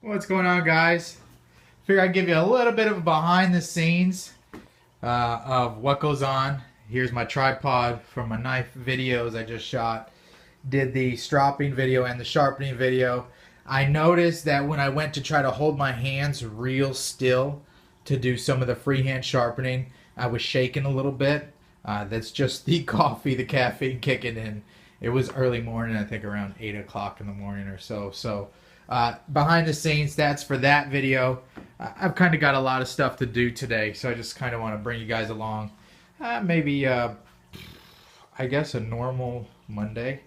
What's going on, guys? Figure I'd give you a little bit of a behind the scenes of what goes on. Here's my tripod for my knife videos I just shot. Did the stropping video and the sharpening video. I noticed that when I went to try to hold my hands real still to do some of the freehand sharpening, I was shaking a little bit. That's just the coffee, the caffeine kicking in. It was early morning, I think around 8 o'clock in the morning or so. Behind the scenes stats for that video. I've kind of got a lot of stuff to do today, so I just kind of want to bring you guys along. Maybe, I guess, a normal Monday.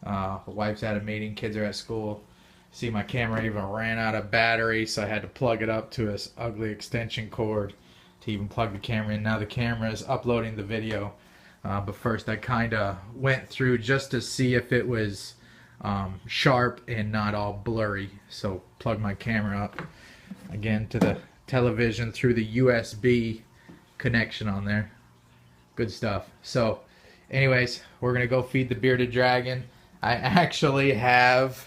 The wife's at a meeting, kids are at school. See, my camera even ran out of battery, so I had to plug it up to this ugly extension cord to even plug the camera in. Now the camera is uploading the video, but first I kind of went through just to see if it was sharp and not all blurry. So plug my camera up again to the television through the USB connection on there. Good stuff. So anyways, we're gonna go feed the bearded dragon. I actually have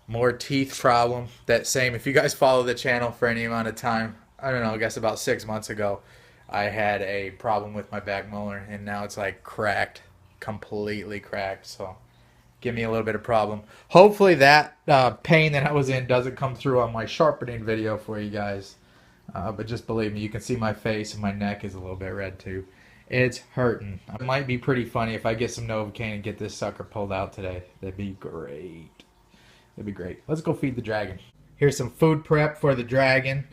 more teeth problem. That same, if you guys follow the channel for any amount of time, I don't know, I guess about 6 months ago, I had a problem with my back molar, and now it's like cracked, completely cracked. So give me a little bit of problem. Hopefully that pain that I was in doesn't come through on my sharpening video for you guys. But just believe me, you can see my face and my neck is a little bit red too. It's hurting. It might be pretty funny if I get some Novocaine and get this sucker pulled out today. That'd be great. That'd be great. Let's go feed the dragon. Here's some food prep for the dragon.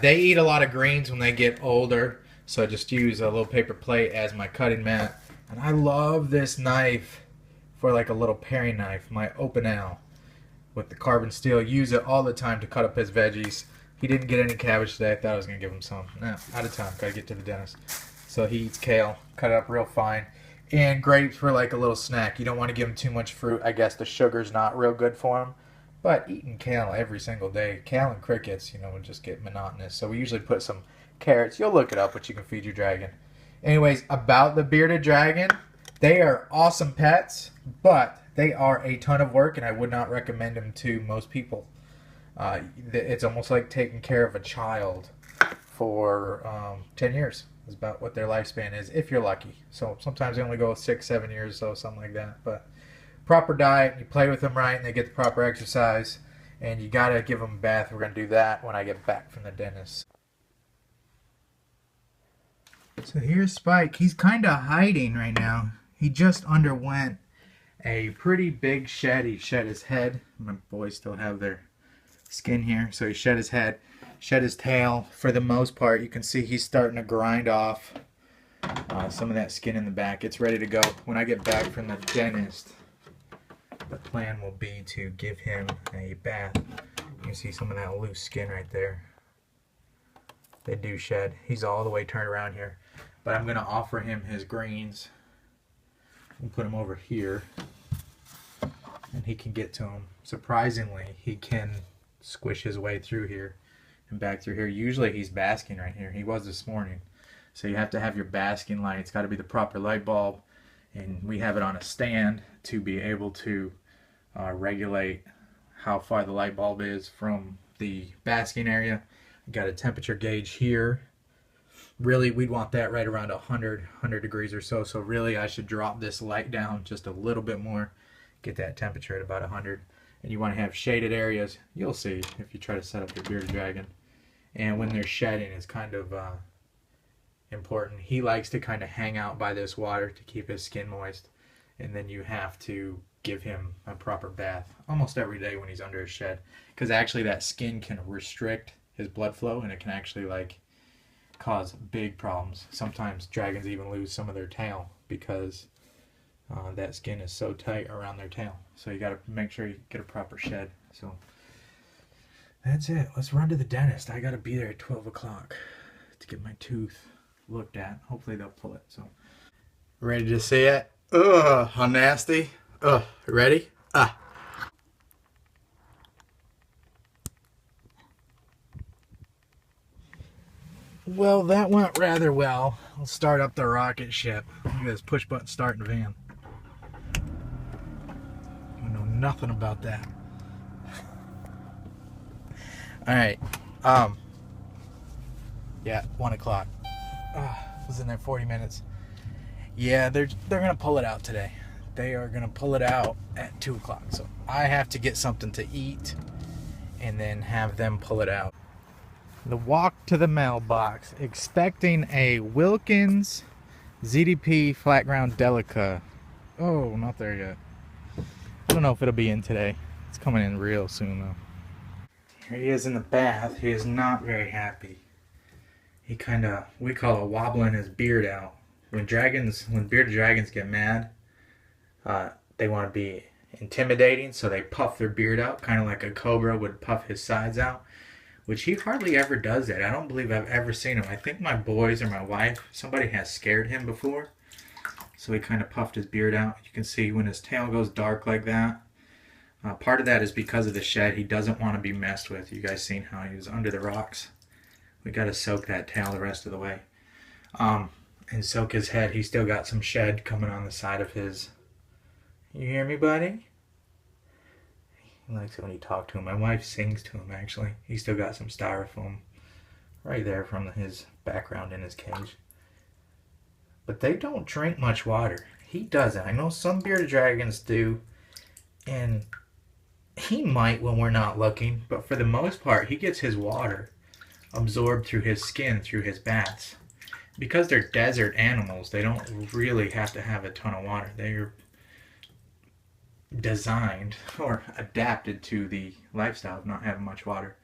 They eat a lot of greens when they get older, so I just use a little paper plate as my cutting mat. And I love this knife for like a little paring knife, my Opinel with the carbon steel. Use it all the time to cut up his veggies. He didn't get any cabbage today. I thought I was going to give him some. No, out of time. Got to get to the dentist. So he eats kale, cut it up real fine. And grapes for like a little snack. You don't want to give him too much fruit. I guess the sugar's not real good for him. But eating kale every single day, kale and crickets, would just get monotonous. So we usually put some carrots. You'll look it up what you can feed your dragon. Anyways, about the bearded dragon, they are awesome pets, but they are a ton of work, and I would not recommend them to most people. It's almost like taking care of a child for 10 years. Is about what their lifespan is, if you're lucky. So sometimes they only go 6, 7 years, so something like that. But proper diet, you play with them right, and they get the proper exercise, and you gotta give them a bath. We're gonna do that when I get back from the dentist. So here's Spike. He's kind of hiding right now. He just underwent a pretty big shed. He shed his head. My boys still have their skin here, so he shed his head. Shed his tail. For the most part, you can see he's starting to grind off some of that skin in the back. It's ready to go. When I get back from the dentist, the plan will be to give him a bath. You can see some of that loose skin right there. They do shed. He's all the way turned around here. But I'm going to offer him his greens. We'll put him over here, and he can get to them. Surprisingly, he can squish his way through here and back through here. Usually he's basking right here. He was this morning. So you have to have your basking light. It's got to be the proper light bulb, and we have it on a stand to be able to regulate how far the light bulb is from the basking area. Got a temperature gauge here. Really, we'd want that right around 100 degrees or so. So really, I should drop this light down just a little bit more, get that temperature at about 100. And you want to have shaded areas. You'll see if you try to set up your bearded dragon. And when they're shedding, it's kind of important. He likes to kind of hang out by this water to keep his skin moist. And then you have to give him a proper bath almost every day when he's under his shed. Because actually that skin can restrict his blood flow, and it can actually like cause big problems. Sometimes dragons even lose some of their tail because that skin is so tight around their tail. So you got to make sure you get a proper shed. So that's it. Let's run to the dentist. I got to be there at 12 o'clock to get my tooth looked at. Hopefully they'll pull it. So ready to see it? Ugh, how nasty. Ugh, ready? Ah. Well, that went rather well. I'll start up the rocket ship. Look at this push button starting van. I know nothing about that. All right. Yeah, 1 o'clock. Was in there 40 minutes. Yeah, they're gonna pull it out today. They are gonna pull it out at 2 o'clock. So I have to get something to eat and then have them pull it out. The walk to the mailbox, expecting a Wilkins ZDP flat ground Delica. Oh, not there yet. I don't know if it'll be in today. It's coming in real soon though. Here he is in the bath. He is not very happy. He kind of, we call it wobbling his beard out. When bearded dragons get mad, they want to be intimidating, so they puff their beard out, kind of like a cobra would puff his sides out, which he hardly ever does that. I don't believe I've ever seen him. I think my boys or my wife, somebody has scared him before, so he kind of puffed his beard out. You can see when his tail goes dark like that. Part of that is because of the shed. He doesn't want to be messed with. You guys seen how he was under the rocks? We got to soak that tail the rest of the way. And soak his head. He's still got some shed coming on the side of his... You hear me, buddy? He likes it when you talk to him. My wife sings to him, actually. He's still got some styrofoam right there from his background in his cage. But they don't drink much water. He doesn't. I know some bearded dragons do. And he might when we're not looking. But for the most part, he gets his water absorbed through his skin, through his baths. Because they're desert animals, they don't really have to have a ton of water. They're designed or adapted to the lifestyle of not having much water.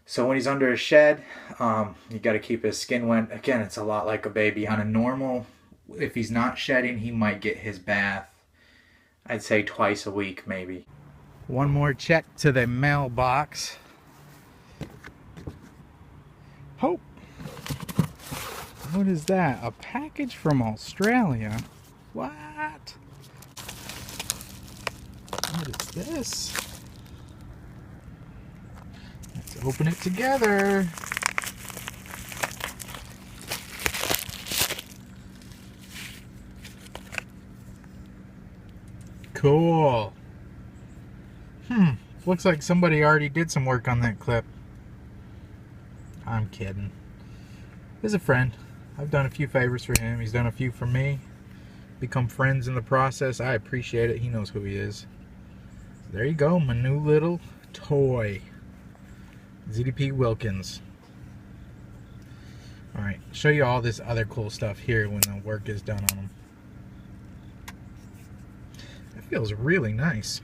So when he's under a shed, you got to keep his skin wet. Again, it's a lot like a baby. On a normal, if he's not shedding, he might get his bath, I'd say twice a week maybe. One more check to the mailbox. Hope. What is that? A package from Australia? What? What is this? Let's open it together. Cool. Looks like somebody already did some work on that clip. I'm kidding. He's a friend. I've done a few favors for him. He's done a few for me. Become friends in the process. I appreciate it. He knows who he is. There you go, my new little toy. ZDP Wilkins. Alright, show you all this other cool stuff here when the work is done on them. It feels really nice.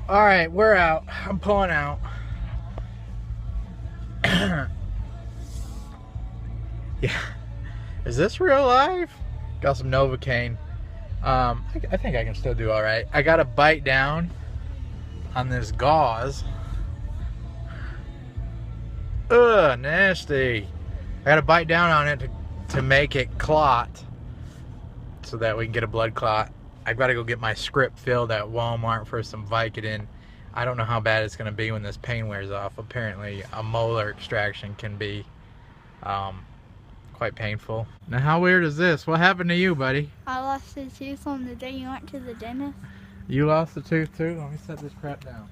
Alright, we're out. I'm pulling out. Yeah. Is this real life? Got some Novocaine. I think I can still do alright. I got to bite down on this gauze. Ugh, nasty. I got to bite down on it to make it clot so that we can get a blood clot. I've got to go get my script filled at Walmart for some Vicodin. I don't know how bad it's going to be when this pain wears off. Apparently, a molar extraction can be quite painful. Now, how weird is this? What happened to you, buddy? I lost a tooth on the day you went to the dentist. You lost a tooth, too? Let me set this crap down.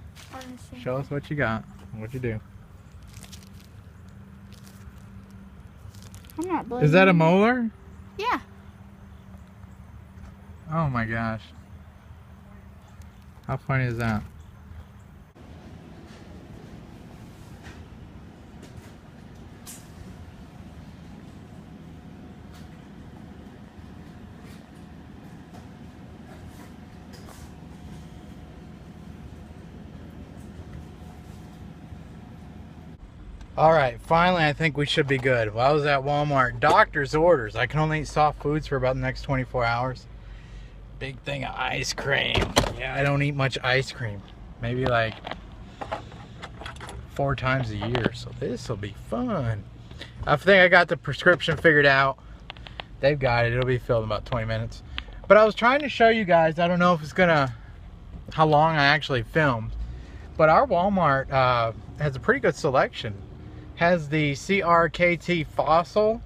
Show us what you got. What'd you do? I'm not bleeding. Is that a molar? Yeah. Oh my gosh. How funny is that? Alright, finally I think we should be good. Well, I was at Walmart. Doctor's orders. I can only eat soft foods for about the next 24 hours. Big thing of ice cream. Yeah, I don't eat much ice cream. Maybe like 4 times a year. So this will be fun. I think I got the prescription figured out. They've got it. It'll be filled in about 20 minutes. But I was trying to show you guys. I don't know if it's gonna... how long I actually filmed. But our Walmart has a pretty good selection. Has the CRKT Fossil,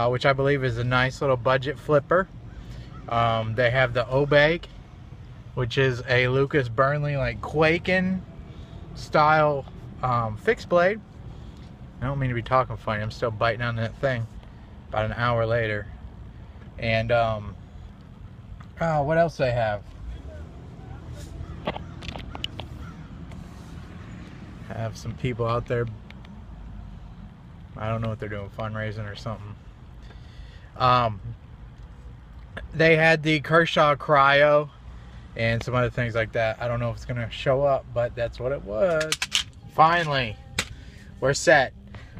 which I believe is a nice little budget flipper. They have the Obey, which is a Lucas Burnley like Quaking style fixed blade. I don't mean to be talking funny. I'm still biting on that thing about an hour later. And oh, what else they have? Have some people out there. I don't know what they're doing, fundraising or something. They had the Kershaw Cryo and some other things like that. I don't know if it's gonna show up, but that's what it was. Finally, we're set.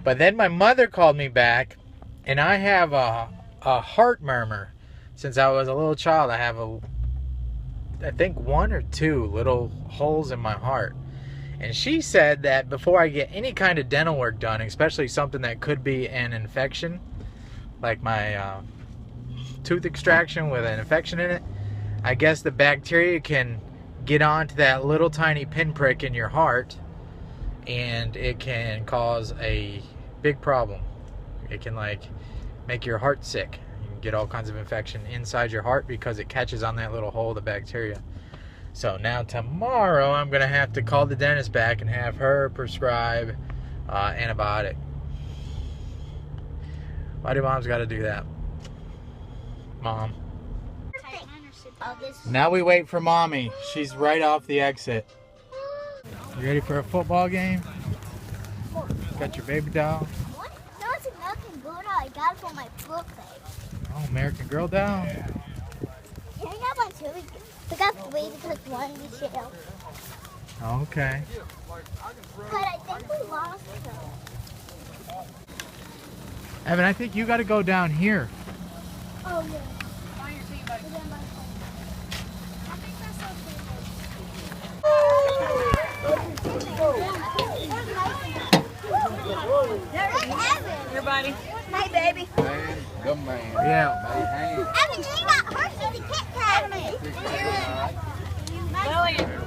But then my mother called me back, and I have a heart murmur. Since I was a little child, I have I think 1 or 2 little holes in my heart. And she said that before I get any kind of dental work done, especially something that could be an infection, like my tooth extraction with an infection in it, I guess the bacteria can get onto that little tiny pinprick in your heart, and it can cause a big problem. It can like make your heart sick. You can get all kinds of infection inside your heart because it catches on that little hole of the bacteria. So now tomorrow I'm gonna have to call the dentist back and have her prescribe antibiotic. Why do moms gotta do that? Mom. Now we wait for mommy. She's right off the exit. You ready for a football game? Got your baby doll? What? No, it's American Girl doll. I got it for my birthday. Oh, American Girl doll. Yeah, I got one too. We got 3 because 1 we share. Okay. But I think we lost them. Evan, I think you got to go down here. Oh, yeah. Everybody. Hi, baby. Hey, good man. Yeah. Hey, Evan, you got Hershey the Kit Kat.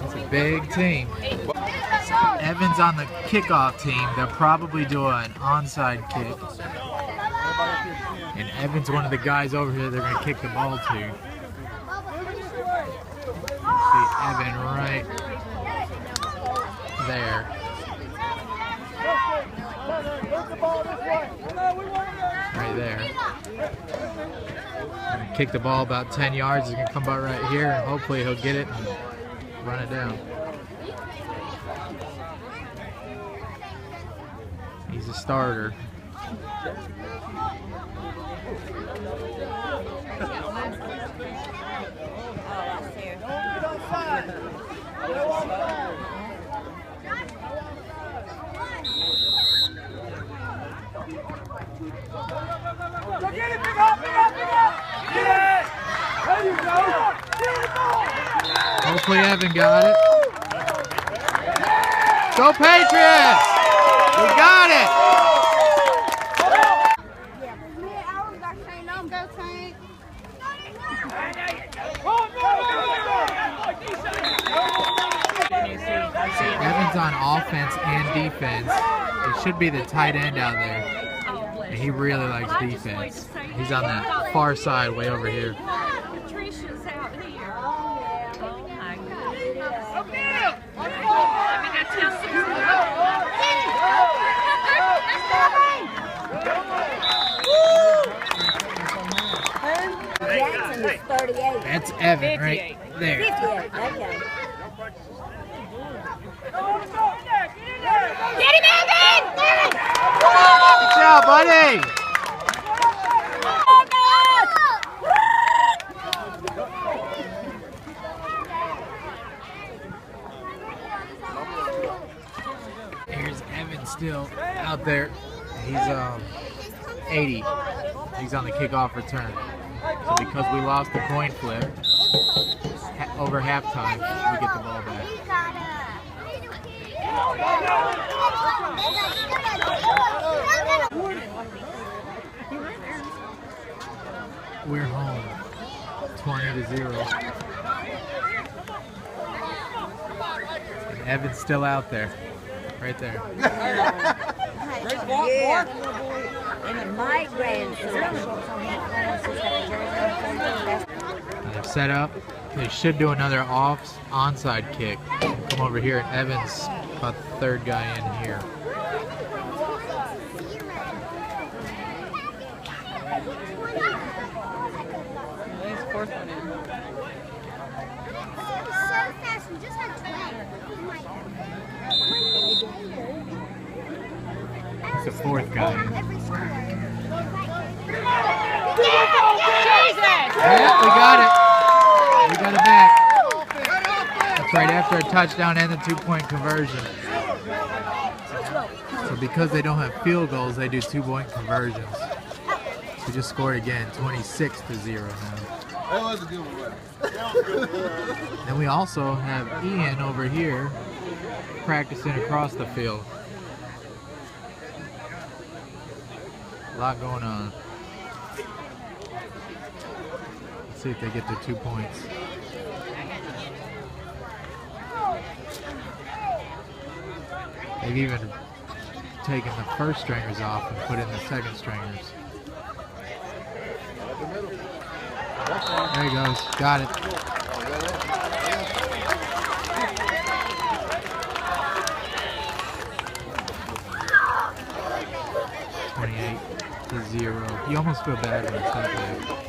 It's a big team. Evan's on the kickoff team. They'll probably do an onside kick. And Evan's one of the guys over here they're going to kick the ball to. See Evan right there. Right there. Gonna kick the ball about 10 yards. He's going to come about right here, and hopefully he'll get it and run it down. He's a starter. Hopefully Evan got it. Go Patriots! We got it! Evan's on offense and defense. It should be the tight end out there. And he really likes defense. He's on that far side way over here. Patricia's out here. Oh my goodness. Jackson is 38. That's Evan right there. 58, okay. Get him, Evan! Good job, buddy! Here's Evan still out there. He's 80. He's on the kickoff return. So because we lost the coin flip, over halftime, we get the ball back. We're home, 20-0. And Evan's still out there. Right there. Yeah. And my grandson. They're set up. They should do another onside kick. Come over here, and Evan's about the third guy in here. Fourth one in. So fast, we just had 12. It's the fourth guy. Every score. Yeah, we got it. We got it back. That's right after a touchdown and a 2-point conversion. So because they don't have field goals, they do 2-point conversions. We just scored again, 26-0 now. That was a good one. Then we also have Ian over here practicing across the field. A lot going on. Let's see if they get their 2 points. They've even taken the first stringers off and put in the second stringers. There he goes. Got it. $28-0. You almost feel bad when it's that bad.